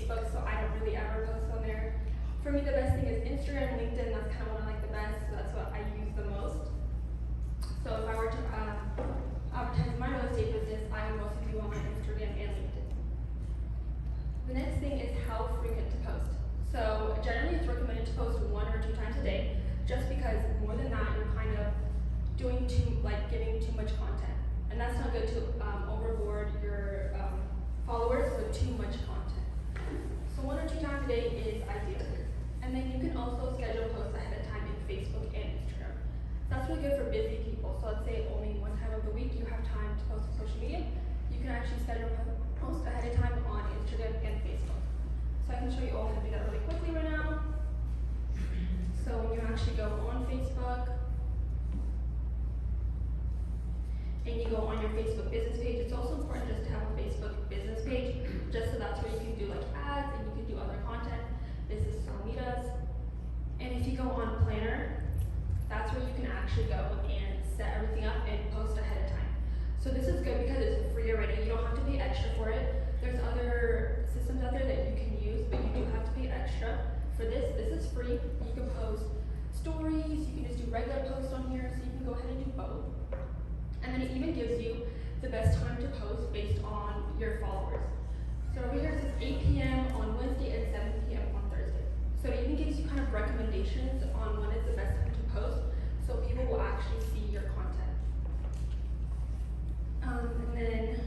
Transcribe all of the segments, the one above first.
Facebook, so I don't really ever post on there. For me, the best thing is Instagram, LinkedIn. That's kind of what I like the best. So that's what I use the most. So if I were to advertise my real estate business, I would mostly do on Instagram and LinkedIn. The next thing is how frequent to post. So generally it's recommended to post 1 or 2 times a day, just because more than that you're kind of giving too much content. And that's not good to overboard your followers with too much content. So 1 or 2 times a day is ideal. And then you can also schedule posts ahead of time in Facebook and Instagram. That's really good for busy people. So let's say only 1 time of the week you have time to post on social media. You can actually schedule posts ahead of time on Instagram and Facebook. So I can show you all how to do that really quickly right now. So when you actually go on Facebook, and you go on your Facebook business page, it's also important just to have a Facebook business page, just so that's where you can do like ads and you can do other content. This is Salmida's. And if you go on Planner, that's where you can actually go and set everything up and post ahead of time. So this is good because it's free already. You don't have to pay extra for it. There's other systems out there that you can use, but you do have to pay extra. For this is free. You can post stories, you can just do regular posts on here, so you can go ahead and do both. And then it even gives you the best time to post based on your followers. So over here it says 8 p.m. on Wednesday and 7 p.m. on Thursday. So it even gives you kind of recommendations on when is the best time to post, so people will actually see your content. And then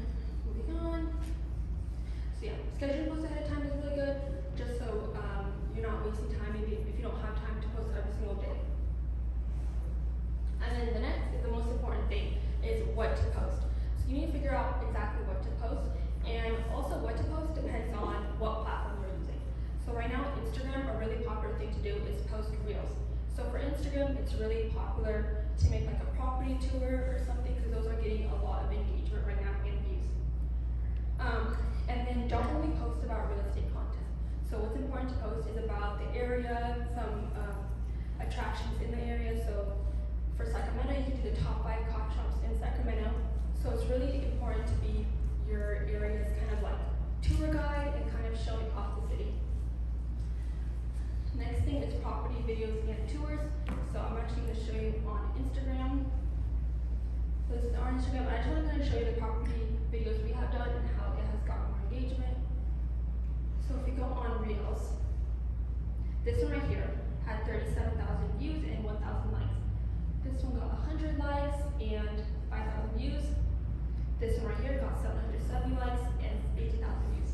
moving on. So yeah, scheduling posts ahead of time is really good, just so you're not wasting time maybe if you don't have time to post every single day. And then the next is the most important thing, is what to post. So you need to figure out exactly what to post, and also what to post depends on what platform you're using. So right now, Instagram, a really popular thing to do is post reels. So for Instagram, it's really popular to make like a property tour or something, because those are getting a lot of engagement right now and views. And then don't only post about real estate content. So what's important to post is about the area, some attractions in the area. So for Sacramento, you can do the top 5 coffee shops in Sacramento. So it's really important to be your area's kind of like tour guide and kind of showing off the city. Next thing is property videos and tours. So I'm actually going to show you on Instagram. So this is our Instagram. I just want to kind of show you the property videos we have done and how it has gotten more engagement. So if you go on Reels, this one right here had 37,000 views and 1,000 likes. This one got 100 likes and 5,000 views. This one right here got 770 likes and 18,000 views.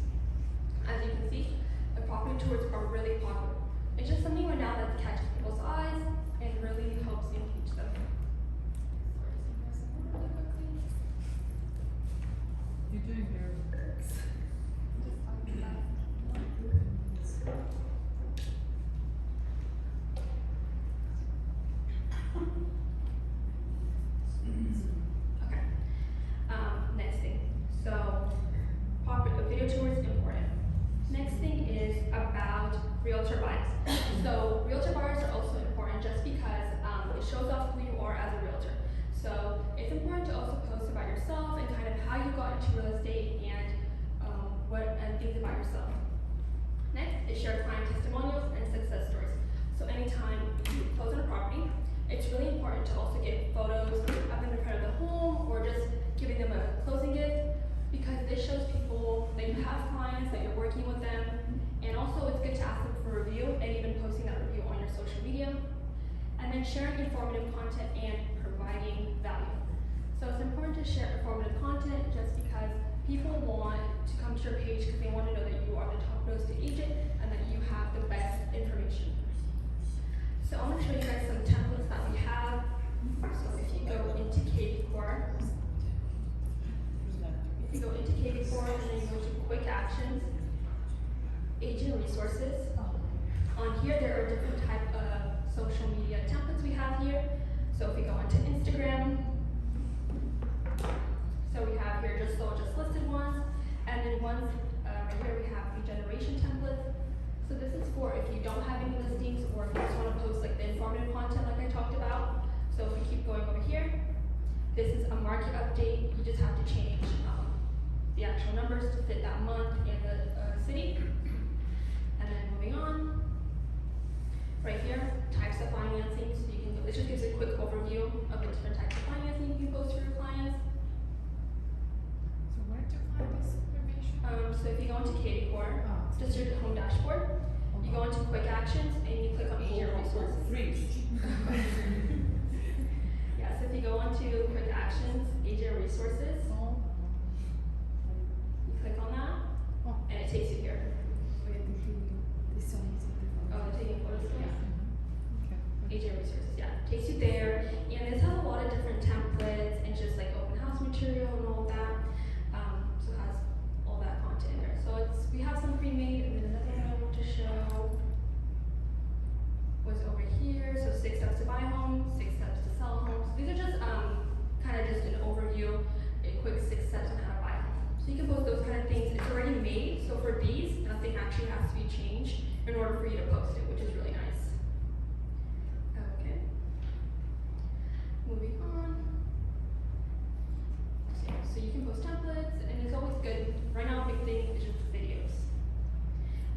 As you can see, the property tours are really popular. It's just something right now that catches people's eyes and really helps engage them. You're doing very well. Okay. Next thing. So, video tour is important. Next thing is about realtor buyers. So, realtor buyers are also important just because it shows off who you are as a realtor. So, it's important to also post about yourself and kind of how you got into real estate and things about yourself. Next is share client testimonials and success stories. So, anytime you close on a property, it's really important to also get photos of them in front of the home or just giving them a closing gift, because this shows people that you have clients, that you're working with them, and also it's good to ask them for a review and even posting that review on your social media. And then sharing informative content and providing value. So it's important to share informative content just because people want to come to your page because they want to know that you are the top real estate agent and that you have the best information. So I'm going to show you guys some templates that we have. So if you go into KVCore, and then you go to quick actions, agent resources. On here there are different type of social media templates we have here. So if we go into Instagram, so we have here just listed ones, and then ones right here we have the generation templates. So this is for if you don't have any listings or if you just want to post like the informative content like I talked about. So if we keep going over here, this is a market update. You just have to change the actual numbers to fit that month and the city. is your home dashboard. You go into quick actions and you click on agent resources. Freeze. Yeah, so if you go onto quick actions, agent resources, you click on that, and it takes you here. Oh, they're taking photos, yeah. Agent resources, yeah. Takes you there, and this has a lot of different templates and just like open house material and all that. So it has all that content in there. So we have some pre-made, and then another one I want to show was over here. So 6 steps to buy homes, 6 steps to sell homes. These are just kind of just an overview, a quick 6 steps on how to buy a home. So you can post those kind of things. It's already made, so for these, nothing actually has to be changed in order for you to post it, which is really nice. Okay. Moving on. So you can post templates, and it's always good. Right now, a big thing is just videos.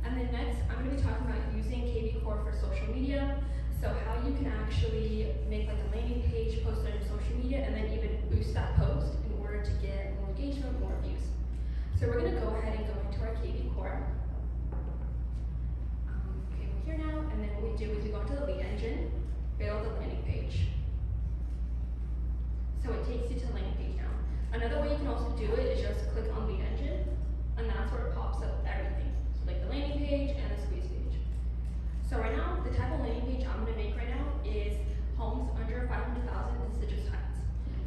And then next, I'm going to be talking about using KV Core for social media. So how you can actually make like a landing page, post it on your social media, and then even boost that post in order to get more engagement, more views. So we're going to go ahead and go into our KV Core. Okay, we're here now, and then what we do is we go into the lead engine, build a landing page. So it takes you to the landing page now. Another way you can also do it is just click on lead engine, and that's where it pops up everything. So like the landing page and the squeeze page. So right now, the type of landing page I'm gonna make right now is homes under 500,000 deciduous heights.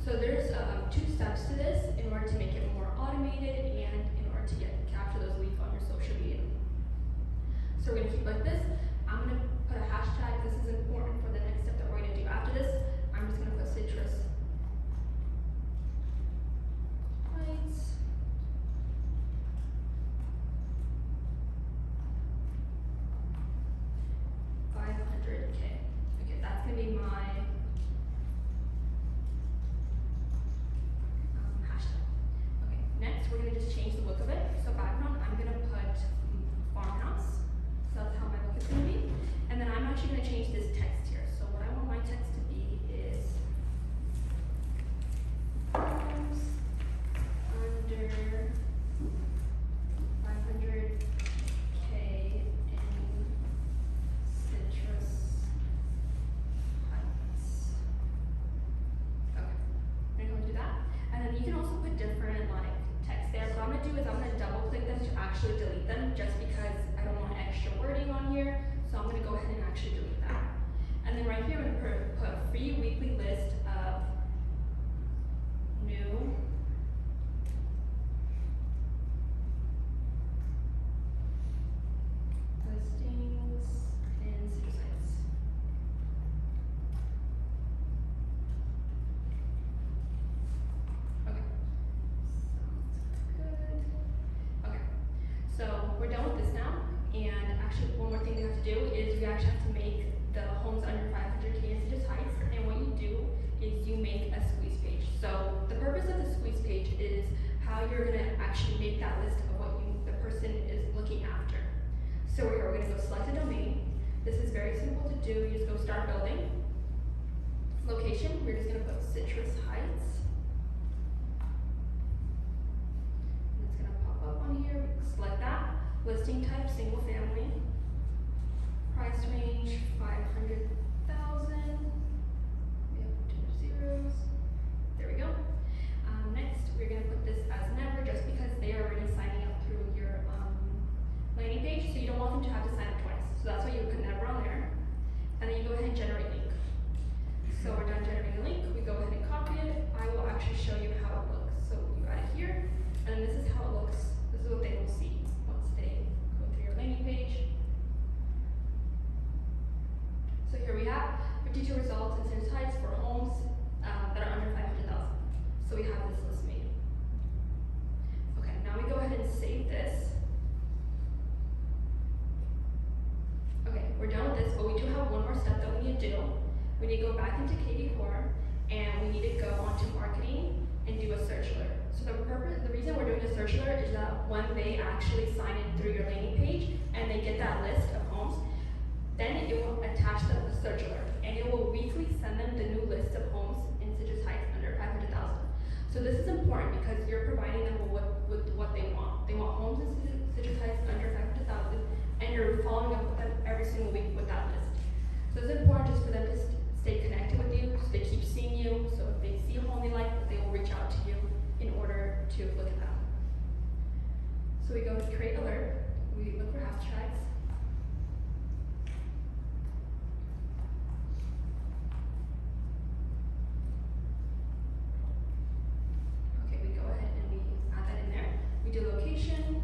So there's 2 steps to this in order to make it more automated and in order to capture those leads on your social media. So we're gonna keep like this. I'm gonna put a hashtag. This is important for the next step that we're gonna do after this. I'm just gonna put citrus heights. Okay, that's gonna be my hashtag. Okay, next we're gonna just change the look of it. So background, I'm gonna put farmhouse. So that's how my look is gonna be. And then I'm actually gonna change this text here. So what I want my text to be is homes under 500K in citrus heights. Okay, I'm gonna do that. And then you can also put different like text there. What I'm gonna do is I'm gonna double click them to actually delete them just because I don't want extra wording on here. So I'm gonna go ahead and actually delete that. And then right here I'm gonna put a free weekly list of new listings in citrus heights. Okay, sounds good. Okay, so we're done with this now, and actually one more thing we have to do is we actually have to make the homes under 500K in citrus heights, and what you do is you make a squeeze page. So the purpose of the squeeze page is how you're gonna actually make that list of what the person is looking after. So we're gonna go select a domain. This is very simple to do. You just go start building. Location, we're just gonna put citrus heights. And it's gonna pop up on here. Select that. Listing type, single family. Price range, 500,000. We have 2 zeros. There we go. Next, we're gonna put this as never, just because they are already signing up through your landing page, so you don't want them to have to sign up twice. So that's why you put never on there. And then you go ahead and generate link. So we're done generating a link. We go ahead and copy it. I will actually show you how it looks. So you add it here, and this is how it looks. This is what they will see once they go through your landing page. So here we have 52 results in citrus heights for homes that are under 500,000. So we have this list made. Okay, now we go ahead and save this. Okay, we're done with this, but we do have one more step that we need to do. We need to go back into KV Core, and we need to go onto marketing and do a search alert. So the reason we're doing a search alert is that when they actually sign in through your landing page and they get that list of homes, then it will attach them the search alert, and it will weekly send them the new list of homes in citrus heights under 500,000. So this is important because you're providing them with what they want. They want homes in citrus heights under 500,000 single week with that list. So it's important just for them to stay connected with you, so they keep seeing you. So if they see a home they like, they will reach out to you in order to look at them. So we go to create alert. We look for hashtags. Okay, we go ahead and we add that in there. We do location,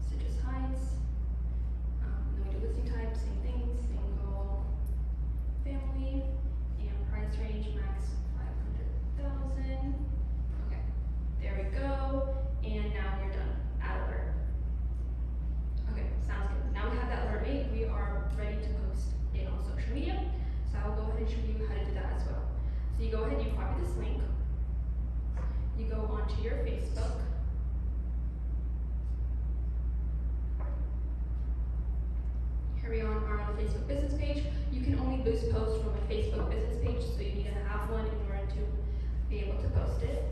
citrus heights, then we do listing type, same thing, single, family, and price range max 500,000. Okay, there we go, and now we're done. Add alert. Okay, sounds good. Now we have that alert made, we are ready to post it on social media. So I will go ahead and show you how to do that as well. So you go ahead, you copy this link, you go onto your Facebook, here we are on the Facebook business page. You can only boost posts from a Facebook business page, so you need to have one in order to be able to post it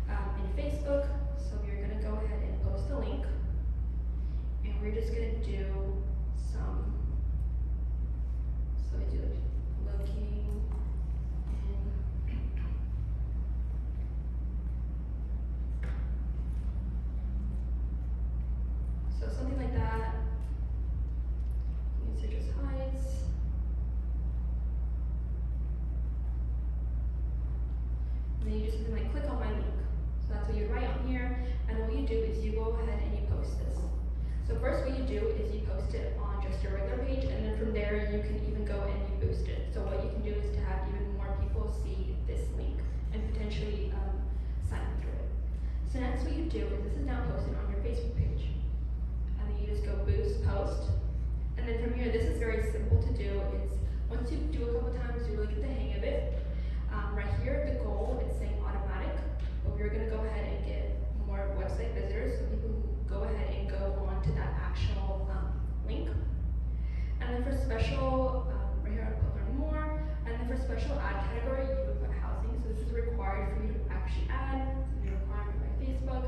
in Facebook. So we're going to go ahead and post the link, and we're just going to do some, so we do looking in, so something like that. Citrus Heights. And then you do something like click on my link. So that's what you write on here. And then what you do is you go ahead and you post this. So first what you do is you post it on just your regular page, and then from there you can even go and you boost it. So what you can do is to have even more people see this link and potentially sign up through it. So next what you do is this is now posted on your Facebook page. And then you just go boost, post. And then from here, this is very simple to do. It's once you do a couple times, you really get the hang of it. Right here, the goal, it's saying automatic, but we're gonna go ahead and get more website visitors, so people who go ahead and go on to that actual link. And then for special, right here I put learn more. And then for special ad category, you would put housing. So this is required for you to actually add. It's a requirement by Facebook.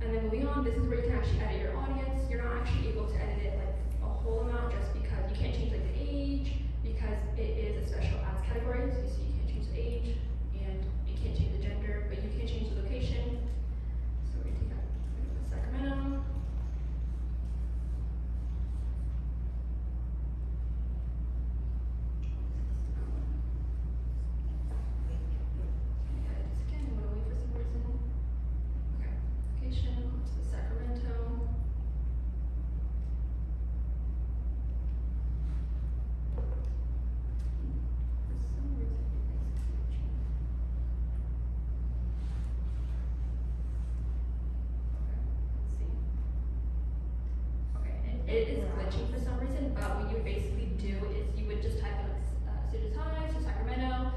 And then moving on, this is where you can actually edit your audience. You're not actually able to edit it like a whole amount just because you can't change like the age, because it is a special ads category. So you see you can't change the age and you can't change the gender, but you can change the location. So we're gonna take that Sacramento. Edit this again, I'm gonna wait for some reason. Okay, location, to the Sacramento. It is glitching for some reason, but what you would basically do is you would just type in Citrus Heights or Sacramento,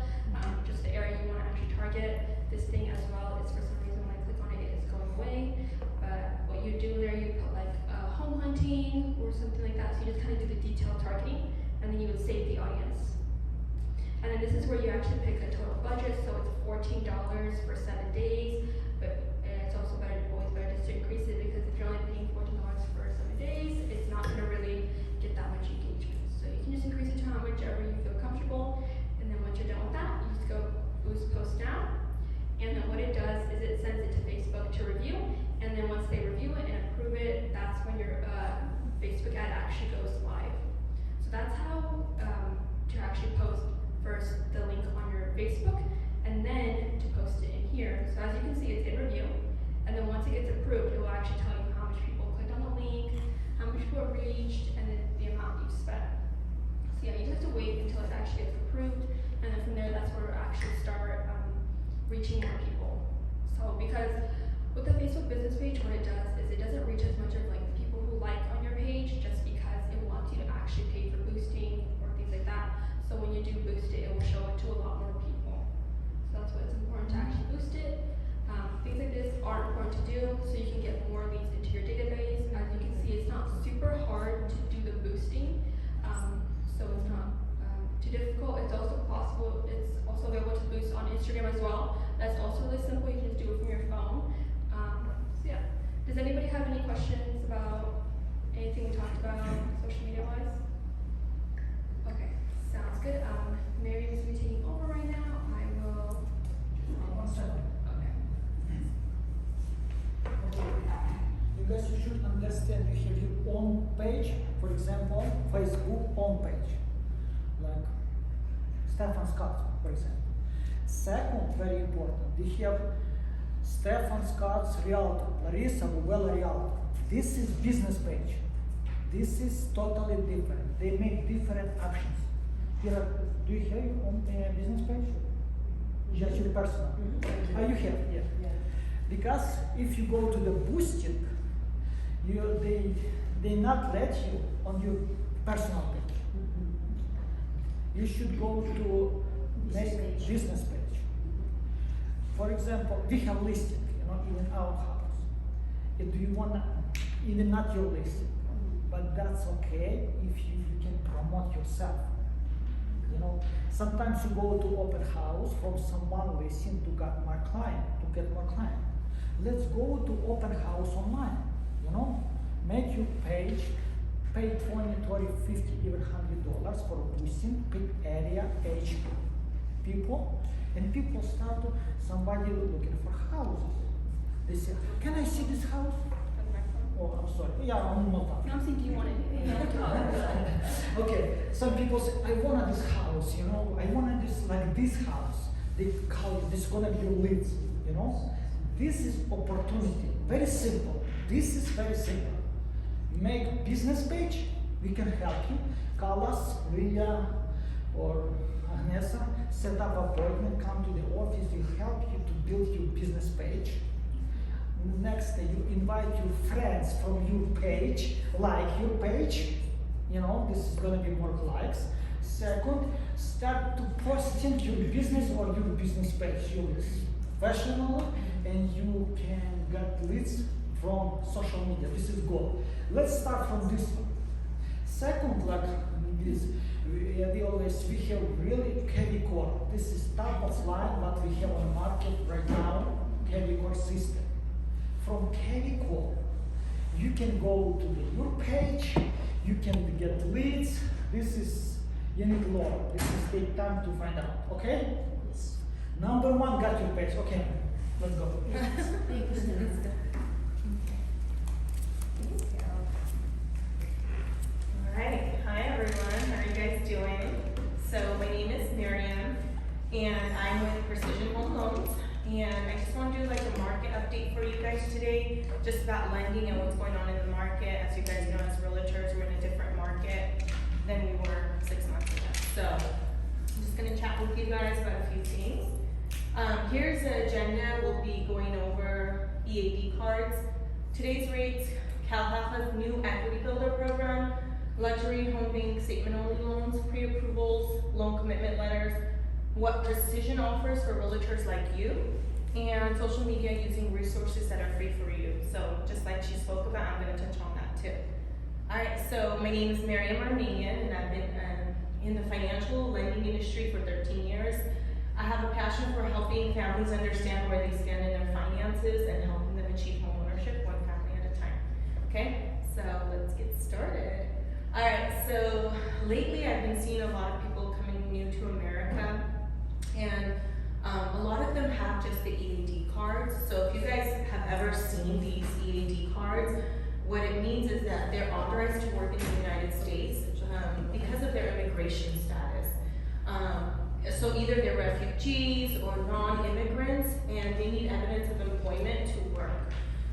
just the area you want to actually target. This thing as well is for some reason when I click on it, it's going away. But what you do there, you put like home hunting or something like that. So you just kind of do the detailed targeting, and then you would save the audience. And then this is where you actually pick a total budget. So it's $14 for 7 days, but it's also better, always better just to increase it, because if you're only paying $14 for 7 days, it's not going to really get that much engagement. So you can just increase it to how much ever you feel comfortable, and then once you're done with that, you just go boost post now, and then what it does is it sends it to Facebook to review, and then once they review it and approve it, that's when your Facebook ad actually goes live. So that's how to actually post first the link on your Facebook, and then to post it in here. So as you can see, it's in review, and then once it gets approved, it will actually tell you how much people clicked on the link, how much people reached, and then the amount you've spent. So yeah, you just have to wait until it actually gets approved, and then from there, that's where we'll actually start reaching more people. So because with the Facebook business page, what it does is it doesn't reach as much of like the people who like on your page, just because it wants you to actually pay for boosting or things like that. So when you do boost it, it will show it to a lot more people. So that's why it's important to actually boost it. Things like this are important to do so you can get more leads into your database. As you can see, it's not super hard to do the boosting, so it's not too difficult. It's also possible, it's also available to boost on Instagram as well. That's also really simple, you can just do it from your phone. So yeah, Does anybody have any questions about anything we talked about social media wise? Okay, sounds good. Mariam is gonna be taking over right now. I will. One second. Okay. You guys should understand you have your own page, for example, Facebook own page, like Stefan Scott, for example. Second, very important, we have Stefan Scott's Realty, Larissa Bubella Realty. This is business page. This is totally different. They make different options. Here, do you have your own business page? Just your personal. Mhm. You have, yeah. Because if you go to the boosting, they not let you on your personal page. You should go to make business page. For example, we have listing, even our house. If you wanna, even not your listing, but that's okay if you can promote yourself. Sometimes you go to open house from someone listing to get more client. Let's go to open house online, make your page, pay $20, $30, $50, even $100 for boosting, pick area, age people, and people start to, somebody looking for houses. They say, can I see this house? Oh, I'm sorry. Yeah, I'm not. No, I'm thinking you wanted it. Okay, some people say, I want this house, I want this like this house. They call it, this is gonna be your leads, This is opportunity, very simple. This is very simple. Make business page, we can help you. Call us, Lydia or Agnesa, set up appointment, come to the office, we'll help you to build your business page. Next day, you invite your friends from your page, like your page, this is gonna be more likes. Second, start to posting your business or your business page. You're professional and you can get leads from social media. This is goal. Let's start from this one. Second, like this, we have really heavy core. This is top of line what we have on the market right now, heavy core system. From heavy core, you can go to your page, you can get leads. This is unit law. This is take time to find out, okay? Yes. Number one, got your page. Okay, let's go. Alright, hi everyone, how are you guys doing? So my name is Mariam and I'm with Precision Home Loans, and I just want to do like a market update for you guys today, just about lending and what's going on in the market. As you guys know, as realtors, we're in a different market than we were 6 months ago. So I'm just going to chat with you guys about a few things. Here's the agenda. We'll be going over EAD cards, today's rates, CalHFA's new equity builder program, luxury home bank statement-only loans, pre-approvals, loan commitment letters, what Precision offers for realtors like you, and social media using resources that are free for you. So just like she spoke about, I'm going to touch on that too. Alright, so my name is Mariam Armenyan, and I've been in the financial lending industry for 13 years. I have a passion for helping families understand where they stand in their finances and helping them achieve home ownership one family at a time. Okay, so let's get started. Alright, so lately I've been seeing a lot of people coming new to America, and a lot of them have just the EAD cards. So if you guys have ever seen these EAD cards, what it means is that they're authorized to work in the United States because of their immigration status. So either they're refugees or non-immigrants, and they need evidence of employment to work.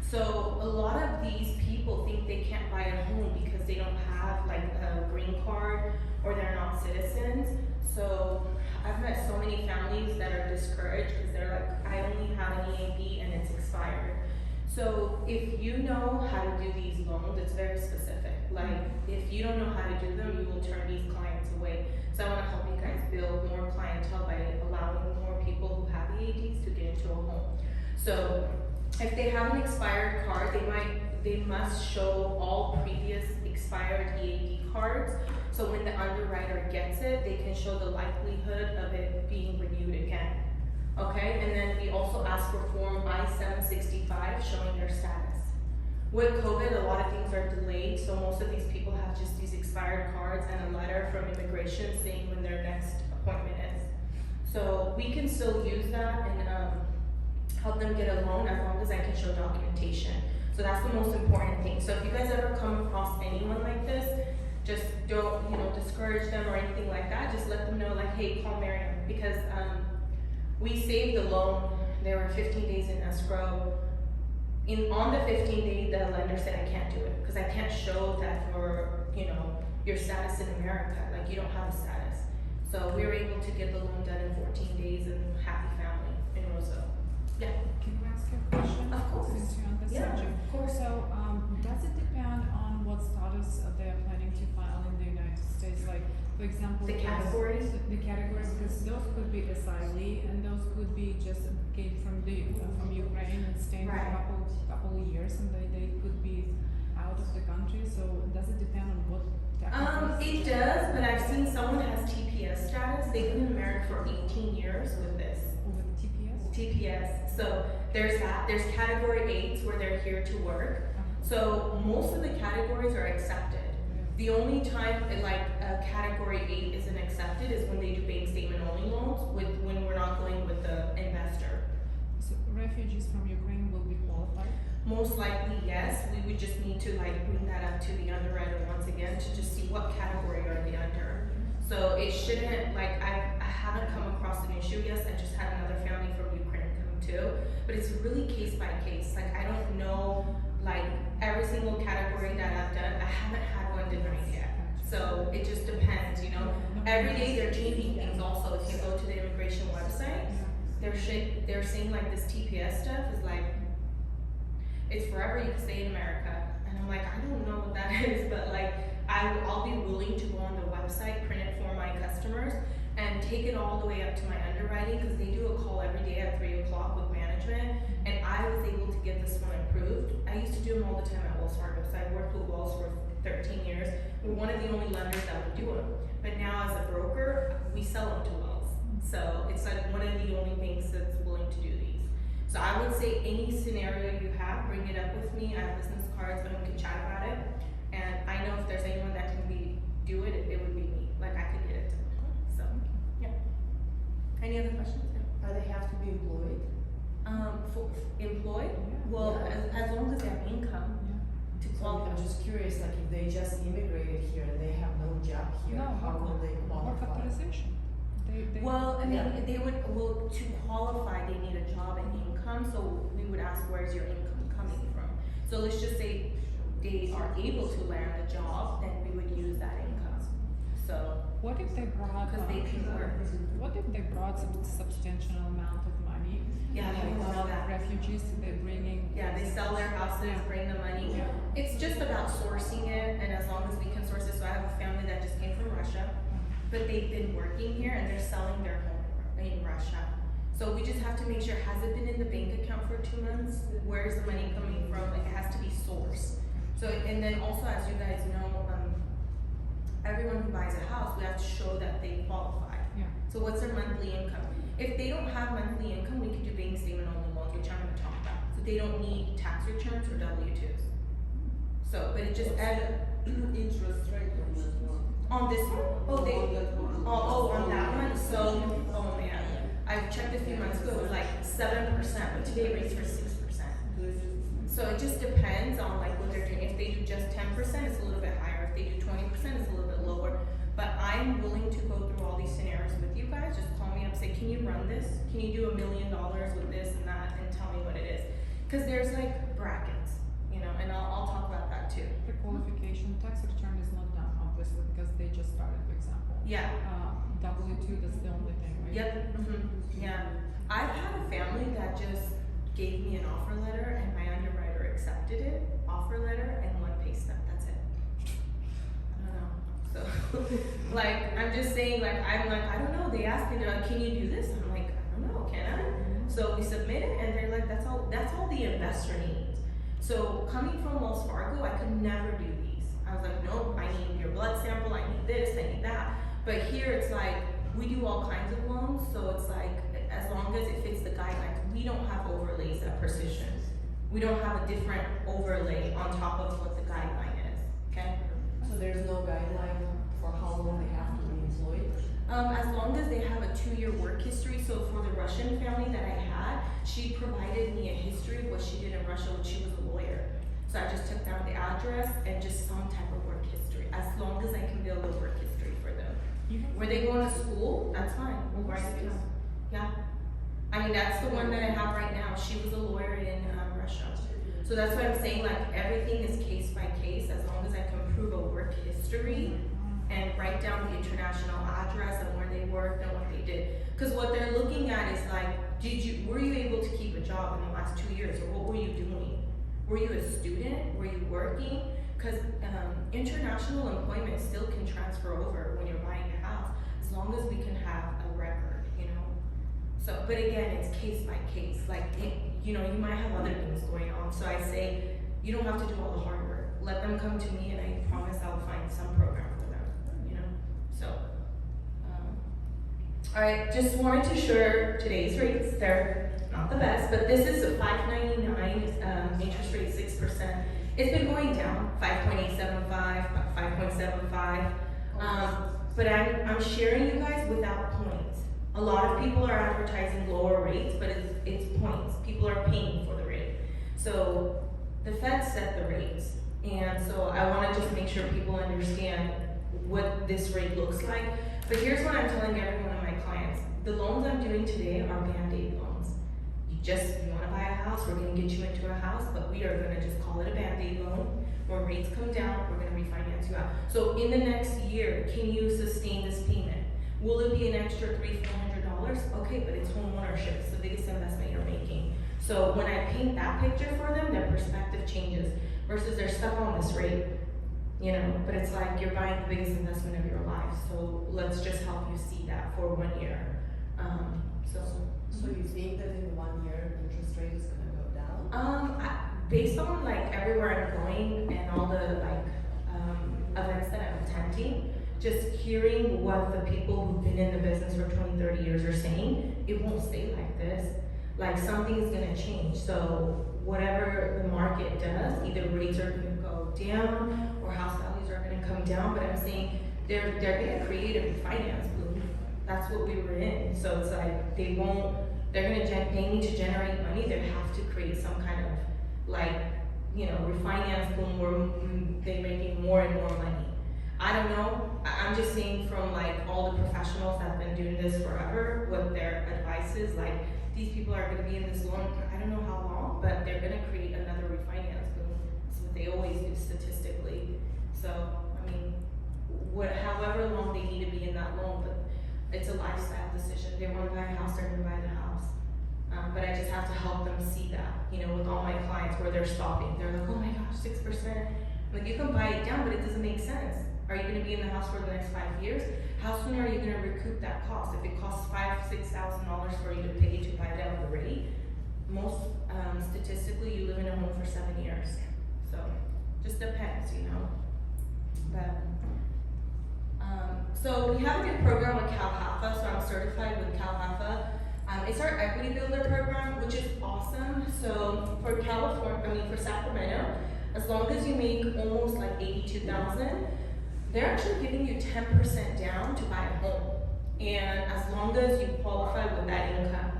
So a lot of these people think they can't buy a home because they don't have like a green card or they're not citizens. So I've met so many families that are discouraged because they're like, I only have an EAD and it's expired. So if you know how to do these loans, it's very specific. Like if you don't know how to do them, you will turn these clients away. So I want to help you guys build more clientele by allowing more people who have EADs to get into a home. So if they have an expired card, they must show all previous expired EAD cards. So when the underwriter gets it, they can show the likelihood of it being renewed again. Okay, and then we also ask for Form I-765 showing their status. With COVID, a lot of things are delayed, so most of these people have just these expired cards and a letter from immigration saying when their next appointment is. So we can still use that and help them get a loan as long as I can show documentation. So that's the most important thing. So if you guys ever come across anyone like this, just don't, discourage them or anything like that. Just let them know, like, hey, call Mariam, because we saved the loan. There were 15 days in escrow. On the 15th day, the lender said I can't do it because I can't show that your status in America, like you don't have a status. So we were able to get the loan done in 14 days and happy family in Roseville. Yeah. Can you ask a question? Of course. Since you're on the Yeah, subject. of course. So, does it depend on what status they are planning to file in the United States? Like, for example, The categories? The categories, because those could be asylee and those could be just came from Ukraine and staying for Right. a couple of years, and they could be out of the country. So, does it depend on what? It does, but I've seen someone has TPS status. They've been in America for 18 years with this. With TPS? TPS. So there's that. There's category 8s where they're here to work. So most of the categories are accepted. The only time like a category 8 isn't accepted is when they do bank statement only loans when we're not going with the investor. So refugees from Ukraine will be qualified? Most likely, yes. We would just need to bring that up to the underwriter once again to just see what category are they under. So it shouldn't, I haven't come across an issue yet. I just had another family from Ukraine come too. But it's really case by case. I don't know, every single category that I've done, I haven't had one denied yet. So it just depends, Every day they're changing things also. If you go to the immigration website, they're saying this TPS stuff is it's forever, you can stay in America. And I'm I don't know what that is, but I'll be willing to go on the website, print it for my customers, and take it all the way up to my underwriting, because they do a call every day at 3 o'clock with management, and I was able to get this one approved. I used to do them all the time at Wells Fargo, because I worked with Wells for 13 years. We're one of the only lenders that would do them. But now as a broker, we sell them to Wells. So it's one of the only banks that's willing to do these. So I would say any scenario you have, bring it up with me. I have business cards, and we can chat about it. And I know if there's anyone that can do it, it would be me. I could get it. So, yeah. Any other questions? Or they have to be employed? For employed? Yeah. Well, Yeah. as long as they have income to So qualify. I'm just curious, if they just immigrated here and they have no job here, No, how will they work qualify? authorization. They Well, I mean, Yeah. they would, to qualify, they need a job and income, so we would ask, where's your income coming from? So let's just say they are able to land a job, then we would use that income. So, What if they brought? because they can work. What if they brought some substantial amount of money? Yeah, like we love that. refugees, they're bringing. Yeah, they sell their houses, bring the money. Yeah. It's just about sourcing it, and as long as we can source it, so I have a family that just came from Russia, but they've been working here and they're selling their home in Russia. So we just have to make sure, has it been in the bank account for 2 months? Where is the money coming from? It has to be sourced. So, and then also, as you guys know, everyone who buys a house, we have to show that they qualify. Yeah. So what's their monthly income? If they don't have monthly income, we can do bank statement only loans, which I'm gonna talk about. So they don't need tax returns or W-2s. So, but it just add Interest rate on that one. on this one. Oh, they, On that one. on that one. So, oh man, I checked a few months ago. It was 7%, but today rates for 6%. So it just depends on what they're doing. If they do just 10%, it's a little bit higher. If they do 20%, it's a little bit lower. But I'm willing to go through all these scenarios with you guys. Just call me up, say, can you run this? Can you do $1 million with this and that, and tell me what it is? Because there's brackets, and I'll talk about that too. The qualification, tax return is not done obviously because they just started, for example. Yeah. W-2, that's the only thing, right? Yep. Yeah. I've had a family that just gave me an offer letter, and my underwriter accepted it. Offer letter and 1 pay stub. That's it. I don't know. So, I'm just saying, I don't know. They asked me, they're like, can you do this? I'm like, I don't know, can I? So we submit it, and they're like, that's all the investor needs. So coming from Wells Fargo, I could never do these. I was like, nope, I need your blood sample, I need this, I need that. But here it's we do all kinds of loans, so it's as long as it fits the guidelines, we don't have overlays at Precision. We don't have a different overlay on top of what the guideline is, okay? So there's no guideline for how long they have to be employed? As long as they have a 2-year work history, so for the Russian family that I had, she provided me a history of what she did in Russia when she was a lawyer. So I just took down the address and just some type of work history, as long as I can build a work history for them. Were they going to school? That's fine, we'll write it down. Yeah. I mean, that's the one that I have right now. She was a lawyer in Russia. So that's what I'm saying, like, everything is case by case, as long as I can prove a work history and write down the international address and where they worked and what they did. Because what they're looking at is like, were you able to keep a job in the last 2 years, or what were you doing? Were you a student? Were you working? Because international employment still can transfer over when you're buying a house, as long as we can have a record, you know? So, but again, it's case by case. Like, you know, you might have other things going on. So I say, you don't have to do all the hard work. Let them come to me and I promise I'll find some program for them, you know? So, all right, just wanted to share today's rates. They're not the best, but this is a $5.99, interest rate 6%. It's been going down, 5.875, 5.75. But I'm sharing you guys without points. A lot of people are advertising lower rates, but it's points. People are paying for the rate. So the Fed set the rates. And so I wanna just make sure people understand what this rate looks like. But here's what I'm telling every one of my clients. The loans I'm doing today are Band-Aid loans. You wanna buy a house, we're gonna get you into a house, but we are gonna just call it a Band-Aid loan. When rates come down, we're gonna refinance you out. So in the next year, can you sustain this payment? Will it be an extra $300-400? Okay, but it's home ownership. It's the biggest investment you're making. So when I paint that picture for them, their perspective changes versus they're stuck on this rate, you know, but it's like you're buying the biggest investment of your life. So let's just help you see that for 1 year. So you think that in 1 year, interest rate is gonna go down? Based on like everywhere I'm going and all the like events that I'm attending, just hearing what the people who've been in the business for 20-30 years are saying, it won't stay like this. Like something's gonna change. So whatever the market does, either rates are gonna go down or house values are gonna come down. But I'm saying they're gonna create a refinance boom. That's what we were in. So it's like they're they need to generate money. They have to create some kind of like, you know, refinance boom where they're making more and more money. I don't know. I'm just saying from like all the professionals that have been doing this forever, what their advice is, like these people are gonna be in this loan, I don't know how long, but they're gonna create another refinance boom. That's what they always do statistically. So, I mean, however long they need to be in that loan, but it's a lifestyle decision. They wanna buy a house, they're gonna buy the house. But I just have to help them see that, you know, with all my clients where they're stopping. They're like, oh my gosh, 6%. Like you can buy it down, but it doesn't make sense. Are you gonna be in the house for the next 5 years? How soon are you gonna recoup that cost? If it costs $5,000-6,000 for you to pay to buy down the rate, most statistically you live in a home for 7 years. So just depends, you know. But so we have a good program with CalHAFA, so I'm certified with CalHAFA. It's our equity builder program, which is awesome. So for for Sacramento, as long as you make almost like $82,000, they're actually giving you 10% down to buy a home. And as long as you qualify with that income.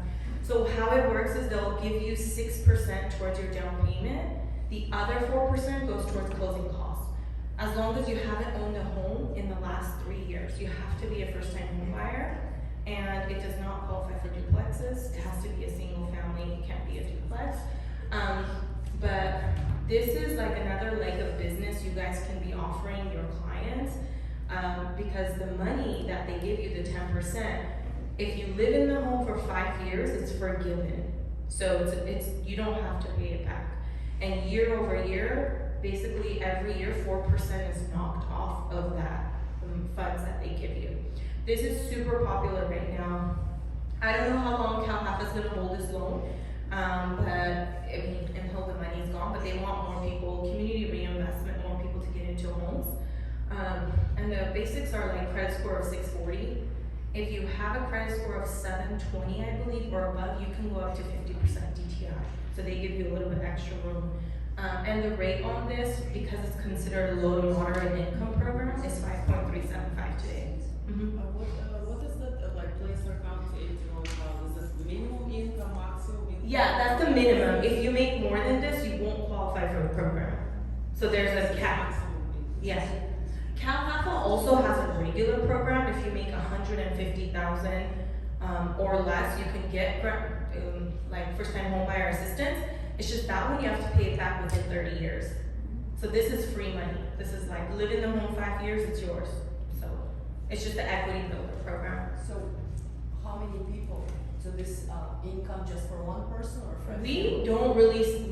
So how it works is they'll give you 6% towards your down payment. The other 4% goes towards closing costs. As long as you haven't owned a home in the last 3 years, you have to be a first-time home buyer. And it does not qualify for duplexes. It has to be a single family, it can't be a duplex. But this is like another leg of business you guys can be offering your clients because the money that they give you, the 10%, if you live in the home for 5 years, it's forgiven. So it's you don't have to pay it back. And year over year, basically every year, 4% is knocked off of that funds that they give you. This is super popular right now. I don't know how long CalHAFA is going to hold this loan, until the money is gone, but they want more people, community reinvestment, more people to get into homes. And the basics are like credit score of 640, If you have a credit score of 720, I believe, or above, you can go up to 50% DTI. So they give you a little bit extra room. And the rate on this, because it's considered a low to moderate income program, is 5.375 today. What is that, like, place or county in your own house? Is this minimum income, maximum income? Yeah, that's the minimum. If you make more than this, you won't qualify for the program. So there's a cap. Maximum income. Yes. CalHFA also has a regular program. If you make 150,000 or less, you can get like first-time home buyer assistance. It's just that one you have to pay it back within 30 years. So this is free money. This is like live in the home 5 years, it's yours. So it's just the equity builder program. So how many people? So this income just for one person or for We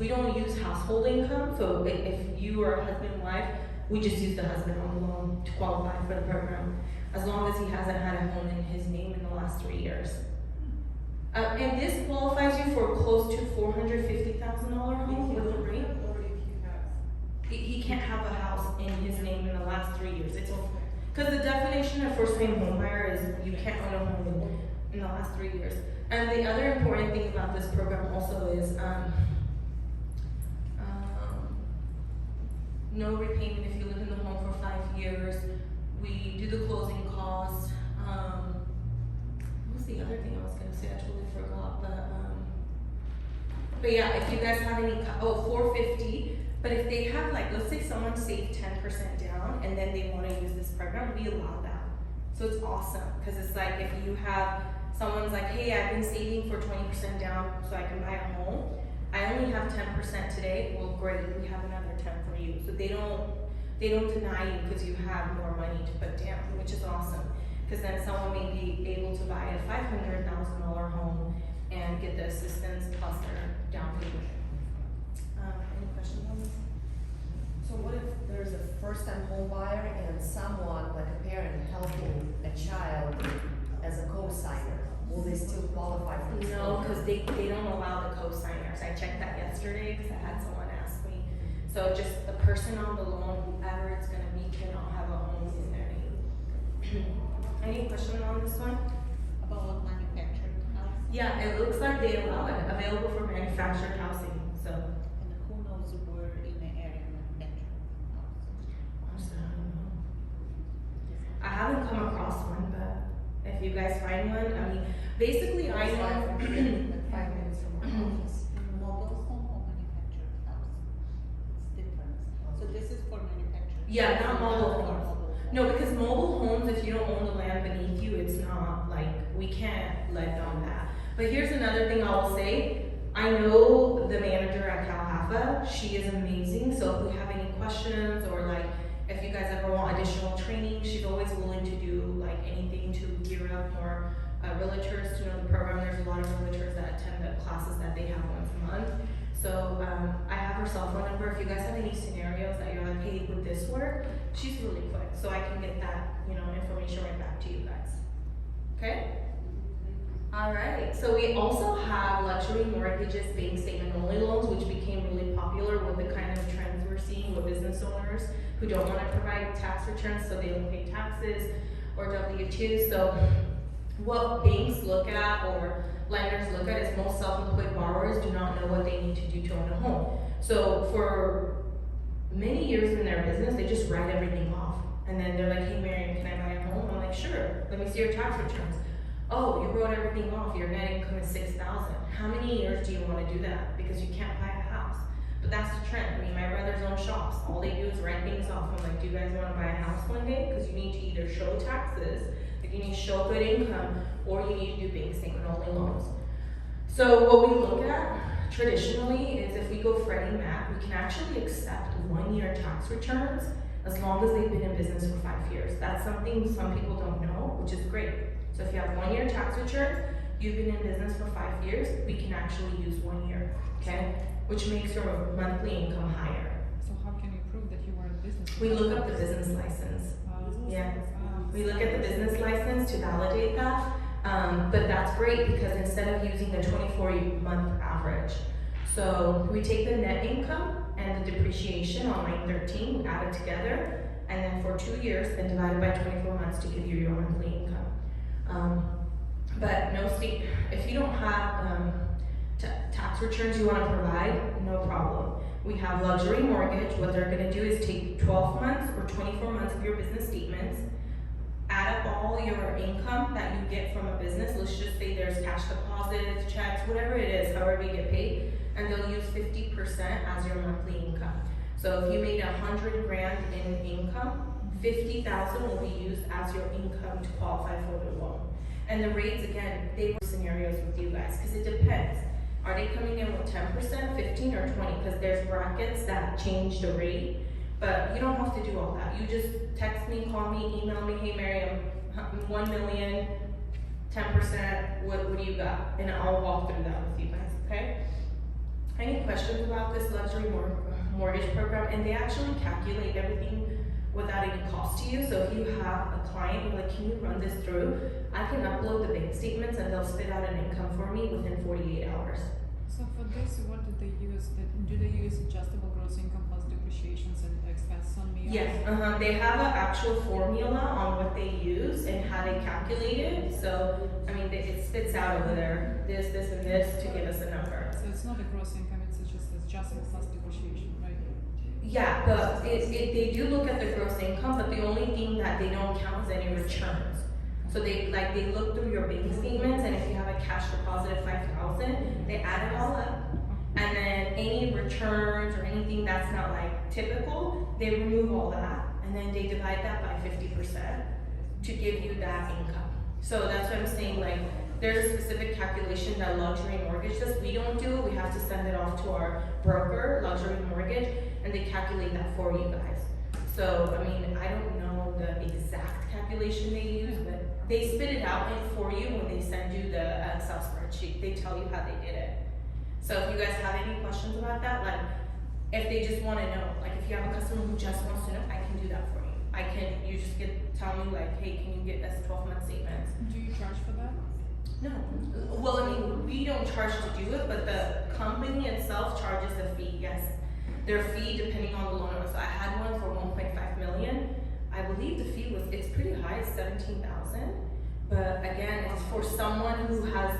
don't use household income. So if you are a husband and wife, we just use the husband on the loan to qualify for the program, as long as he hasn't had a home in his name in the last 3 years. And this qualifies you for close to $450,000 home with the rate. Or if you have. He can't have a house in his name in the last 3 years. It's because the definition of first-time homebuyer is you can't own a home in the last 3 years. And the other important thing about this program also is no repayment if you live in the home for 5 years. We do the closing costs. What was the other thing I was gonna say? I totally forgot. But yeah, if you guys have any, $450. But if they have, like, let's say someone saved 10% down and then they want to use this program, we allow that. So it's awesome because it's like if you have someone's like, hey, I've been saving for 20% down so I can buy a home. I only have 10% today. Well, great, we have another 10 for you. So they don't deny you because you have more money to put down, which is awesome. Because then someone may be able to buy a $500,000 home and get the assistance plus their down payment. Any questions on this? So what if there's a first-time home buyer and someone, like a parent, helping a child as a co-signer? Will they still qualify for this? No, because they don't allow the co-signers. I checked that yesterday because I had someone ask me. So just the person on the loan, whoever it's gonna be, cannot have a home in their name. Any question on this one? About manufactured house, Yeah, it looks like they allow it, available for manufactured housing, so. and who knows where in the area manufactured house? I haven't come across one, but if you guys find one, I mean, basically I It's know. like from here, like 5 minutes from our office. Mobile home or manufactured house? It's different. So this is for manufactured. Yeah, not mobile For homes. mobile. No, because mobile homes, if you don't own the land beneath you, it's not like, we can't let on that. But here's another thing I will say. I know the manager at CalHFA, she is amazing, so if we have any questions or like, if you guys ever want additional training, she's always willing to do like anything to gear up more realtors to know the program. There's a lot of realtors that attend the classes that they have once a month. So I have her cell phone number. If you guys have any scenarios that you're like, hey, would this work? She's really quick, so I can get that, information right back to you guys. Okay? All right. So we also have luxury mortgages, bank statement only loans, which became really popular with the kind of trends we're seeing with business owners who don't want to provide tax returns, so they don't pay taxes or W-2s. So what banks look at or lenders look at is most self-employed borrowers do not know what they need to do to own a home. So for many years in their business, they just write everything off. And then they're like, hey, Mariam, can I buy a home? I'm like, sure, let me see your tax returns. Oh, you wrote everything off, your net income is $6,000. How many years do you want to do that? Because you can't buy a house. But that's the trend. I mean, my brothers own shops. All they do is write things off. I'm like, do you guys want to buy a house one day? Because you need to either show taxes, like you need to show good income, or you need to do bank statement only loans. So what we look at traditionally is if we go Freddie Mac, we can actually accept 1-year tax returns as long as they've been in business for 5 years. That's something some people don't know, which is great. So if you have 1-year tax returns, you've been in business for 5 years, we can actually use 1 year, okay? Which makes your monthly income higher. So how can you prove that you are in business? We look up the business license. Yeah. We look at the business license to validate that. But that's great because instead of using the 24-month average, so we take the net income and the depreciation on line 13, we add it together, and then for 2 years, then divide it by 24 months to give you your monthly income. But no state, if you don't have, tax returns you wanna provide, no problem. We have luxury mortgage, what they're gonna do is take 12 months or 24 months of your business statements, add up all your income that you get from a business, let's just say there's cash deposits, checks, whatever it is, however you get paid, and they'll use 50% as your monthly income. So if you made 100 grand in income, 50,000 will be used as your income to qualify for the loan. And the rates, again, they were scenarios with you guys, because it depends. Are they coming in with 10%, 15, or 20? Because there's brackets that change the rate, but you don't have to do all that. You just text me, call me, email me, hey Mariam, 1 million, 10%, what do you got? And I'll walk through that with you guys, okay? Any questions about this luxury mortgage program? And they actually calculate everything without any cost to you. So if you have a client, you're like, can you run this through? I can upload the bank statements and they'll spit out an income for me within 48 hours. So for this, what do they use? Do they use adjustable gross income plus depreciations and expenses on meals? Yes, they have an actual formula on what they use and how they calculate it. So, I mean, it spits out over there, this, and this to give us a number. So it's not a gross income, it's just adjustable plus depreciation, right? Yeah, but they do look at the gross income, but the only thing that they don't count is any returns. So they look through your bank statements, and if you have a cash deposit of 5,000, they add it all up. And then any returns or anything that's not like typical, they remove all that, and then they divide that by 50% to give you that income. So that's what I'm saying, like, there's a specific calculation that luxury mortgage does. We don't do it, we have to send it off to our broker, luxury mortgage, and they calculate that for you guys. So, I mean, I don't know the exact calculation they use, but they spit it out for you when they send you the Excel spreadsheet. They tell you how they did it. So if you guys have any questions about that, like, if they just wanna know, like if you have a customer who just wants to know, I can do that for you. You just tell me like, hey, can you get us 12-month statements? Do you charge for that? No. Well, I mean, we don't charge to do it, but the company itself charges a fee, yes. Their fee depending on the loan amount. So I had one for 1.5 million. I believe the fee it's pretty high, it's 17,000. But again, it's for someone who has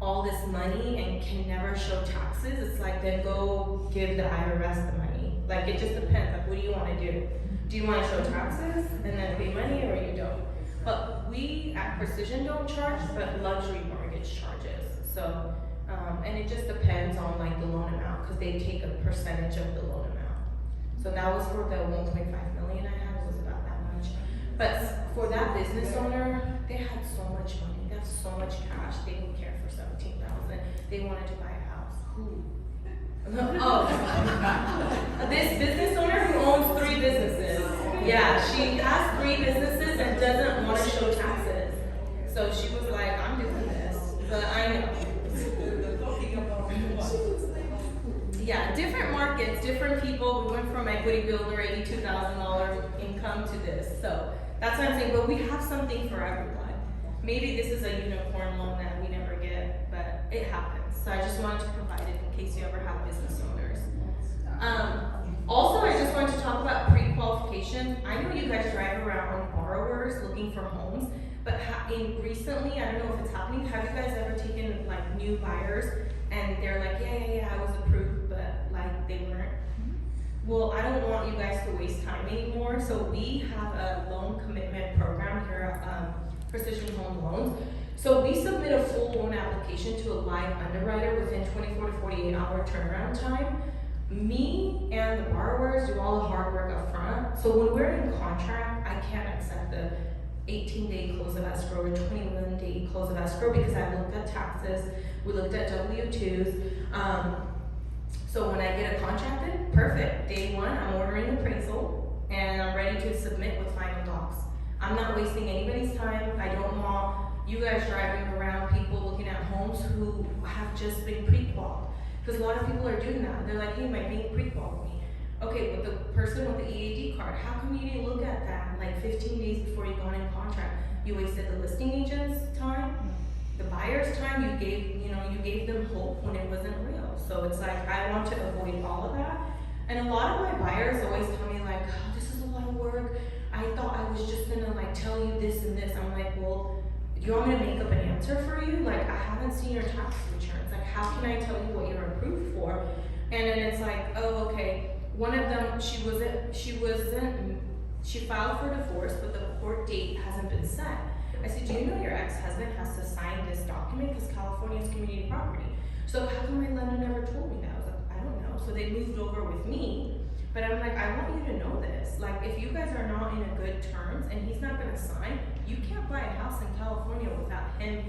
all this money and can never show taxes. It's like, then go give the IRS the money. Like, it just depends, like, what do you wanna do? Do you wanna show taxes and then pay money, or you don't? But we at Precision don't charge, but luxury mortgage charges. So, and it just depends on like the loan amount, because they take a percentage of the loan amount. So that was for the 1.5 million I had, it was about that much. But for that business owner, they had so much money, they have so much cash, they didn't care for 17,000. They wanted to buy a house. Who? Oh, this business owner who owns 3 businesses. Yeah, she has 3 businesses and doesn't want to show taxes. So she was like, I'm doing this, but I know. Yeah, different markets, different people. We went from equity builder, $82,000 income to this. So that's what I'm saying, but we have something for everyone. Maybe this is a unicorn loan that we never get, but it happens. So I just wanted to provide it in case you ever have business owners. Also, I just wanted to talk about pre-qualification. I know you guys drive around borrowers looking for homes, but recently, I don't know if it's happening, have you guys ever taken like new buyers and they're like, yeah, I was approved, but like they weren't? Well, I don't want you guys to waste time anymore, so we have a loan commitment program here at Precision Home Loans. So we submit a full loan application to a live underwriter within 24 to 48 hour turnaround time. Me and the borrowers do all the hard work up front. So when we're in contract, I can't accept the 18-day close of escrow or 21-day close of escrow because I've looked at taxes, we looked at W-2s. So when I get a contract in, perfect. Day 1, I'm ordering appraisal and I'm ready to submit with final docs. I'm not wasting anybody's time. I don't want you guys driving around people looking at homes who have just been pre-qualified. Because a lot of people are doing that. They're like, hey, my bank pre-qualified me. Okay, but the person with the EAD card, how come you didn't look at that like 15 days before you got in contract? You wasted the listing agent's time, the buyer's time. You gave them hope when it wasn't real. So it's like, I want to avoid all of that. And a lot of my buyers always tell me like, oh, this is a lot of work. I thought I was just gonna like tell you this and this. I'm like, well, do you want me to make up an answer for you? Like, I haven't seen your tax returns. Like, how can I tell you what you're approved for? And then it's like, oh, okay. One of them, she filed for divorce, but the court date hasn't been set. I said, do you know your ex-husband has to sign this document because California is community property? So how come my lender never told me that? I was like, I don't know. So they moved over with me. But I'm like, I want you to know this. Like, if you guys are not in a good terms and he's not gonna sign, you can't buy a house in California without him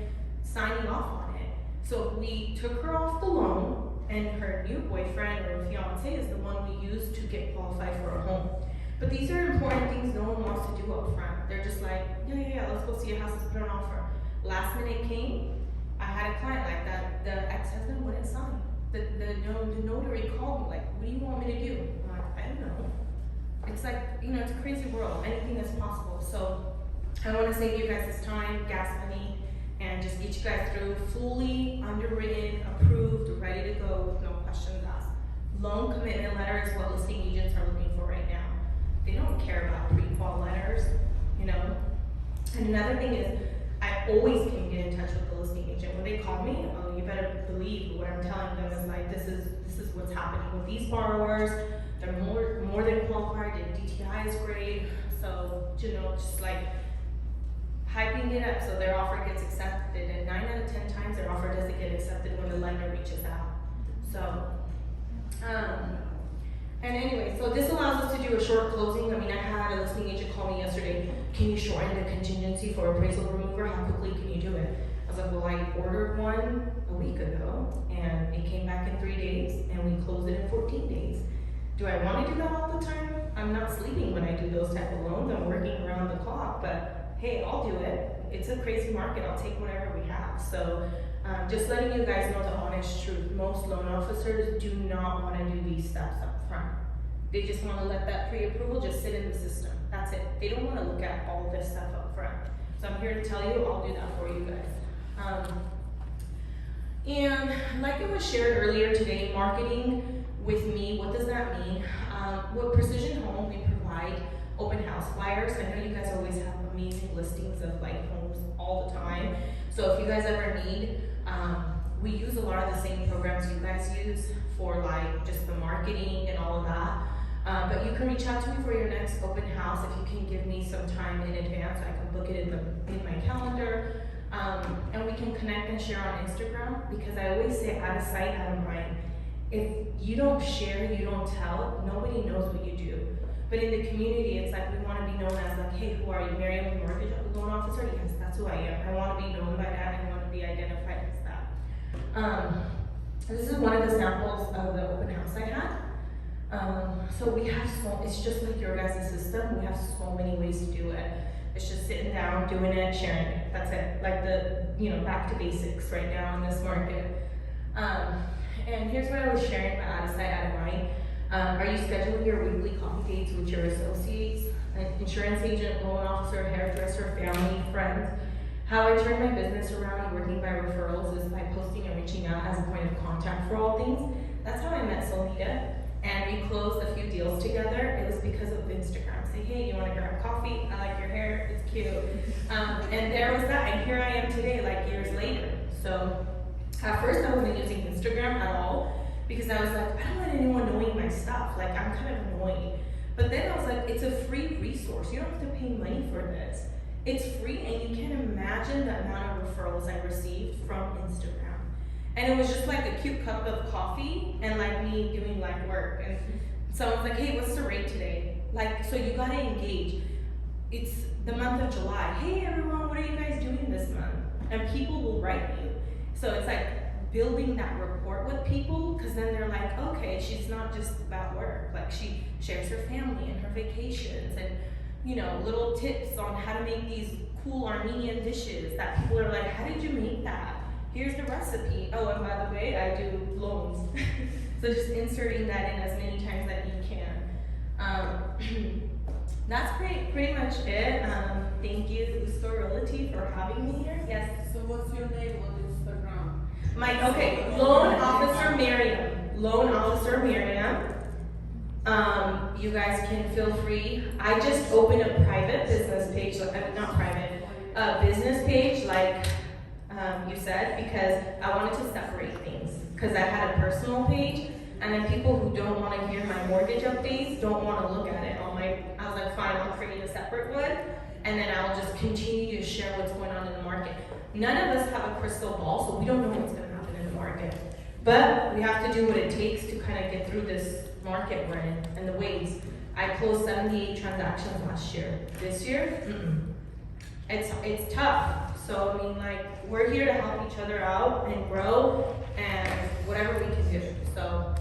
signing off on it. So we took her off the loan, and her new boyfriend or fiance is the one we used to get qualified for a home. But these are important things no one wants to do up front. They're just like, yeah, let's go see a house, let's put an offer. Last minute came, I had a client like that. The ex-husband wouldn't sign. The notary called me like, what do you want me to do? I'm like, I don't know. It's like, it's a crazy world. Anything is possible. So I want to save you guys this time, gas money, and just get you guys through fully underwritten, approved, ready to go with no questions asked. Loan commitment letter is what listing agents are looking for right now. They don't care about pre-qual letters, And another thing is, I always can get in touch with the listing agent. When they call me, you better believe what I'm telling them is like, this is what's happening with these borrowers. They're more than qualified, and DTI is great. So, just like hyping it up so their offer gets accepted. And 9 out of 10 times their offer doesn't get accepted when the lender reaches out. So, and anyway, so this allows us to do a short closing. I mean, I had a listing agent call me yesterday. Can you shorten the contingency for appraisal remover? How quickly can you do it? I was like, well, I ordered one a week ago, and it came back in 3 days, and we closed it in 14 days. Do I want to do that all the time? I'm not sleeping when I do those type of loans. I'm working around the clock, but hey, I'll do it. It's a crazy market. I'll take whatever we have. So just letting you guys know the honest truth. Most loan officers do not want to do these steps up front. They just want to let that pre-approval just sit in the system. That's it. They don't want to look at all this stuff up front. So I'm here to tell you, I'll do that for you guys. And like it was shared earlier today, marketing with me, what does that mean? With Precision Home, we provide open house flyers. I know you guys always have amazing listings of like homes all the time. So if you guys ever need, we use a lot of the same programs you guys use for like just the marketing and all of that. But you can reach out to me for your next open house if you can give me some time in advance. I can book it in my calendar. And we can connect and share on Instagram, because I always say out of sight, out of mind. If you don't share, you don't tell, nobody knows what you do. But in the community, it's like we want to be known as like, hey, who are you? Mariam, the mortgage loan officer? Yes, that's who I am. I want to be known by that. I want to be identified as that. This is one of the samples of the open house I had. So we have it's just like your guys' system. We have so many ways to do it. It's just sitting down, doing it, sharing it. That's it. Like back to basics right now in this market. And here's what I was sharing about out of sight, out of mind. Are you scheduling your weekly coffee dates with your associates, an insurance agent, loan officer, hairdresser, family, friends? How I turn my business around working by referrals is by posting and reaching out as a point of contact for all things. That's how I met Solita, and we closed a few deals together. It was because of Instagram. Say, hey, you want to grab coffee? I like your hair, it's cute. And there was that, and here I am today, like years later. So at first I wasn't using Instagram at all, because I was like, I don't want anyone knowing my stuff. Like, I'm kind of annoying. But then I was like, it's a free resource. You don't have to pay money for this. It's free, and you can imagine the amount of referrals I received from Instagram. And it was just like a cute cup of coffee and like me doing like work. And someone's like, hey, what's the rate today? Like, so you gotta engage. It's the month of July. Hey everyone, what are you guys doing this month? And people will write you. So it's like building that rapport with people, because then they're like, okay, she's not just about work. Like, she shares her family and her vacations and little tips on how to make these cool Armenian dishes that people are like, how did you make that? Here's the recipe. Oh, and by the way, I do loans. So just inserting that in as many times that you can. That's pretty much it. Thank you, USKO Realty, for having me here. Yes. So what's your name on Instagram? Loan Officer Mariam. Loan Officer Mariam. You guys can feel free. I just opened a private business page, not private, a business page, like you said, because I wanted to separate things. Because I had a personal page, and then people who don't want to hear my mortgage updates don't want to look at it on my. I was like, fine, I'll create a separate one, and then I'll just continue to share what's going on in the market. None of us have a crystal ball, so we don't know what's going to happen in the market. But we have to do what it takes to kind of get through this market we're in and the waves. I closed 78 transactions last year. This year, it's tough. So I mean, like, we're here to help each other out and grow and whatever we can do. So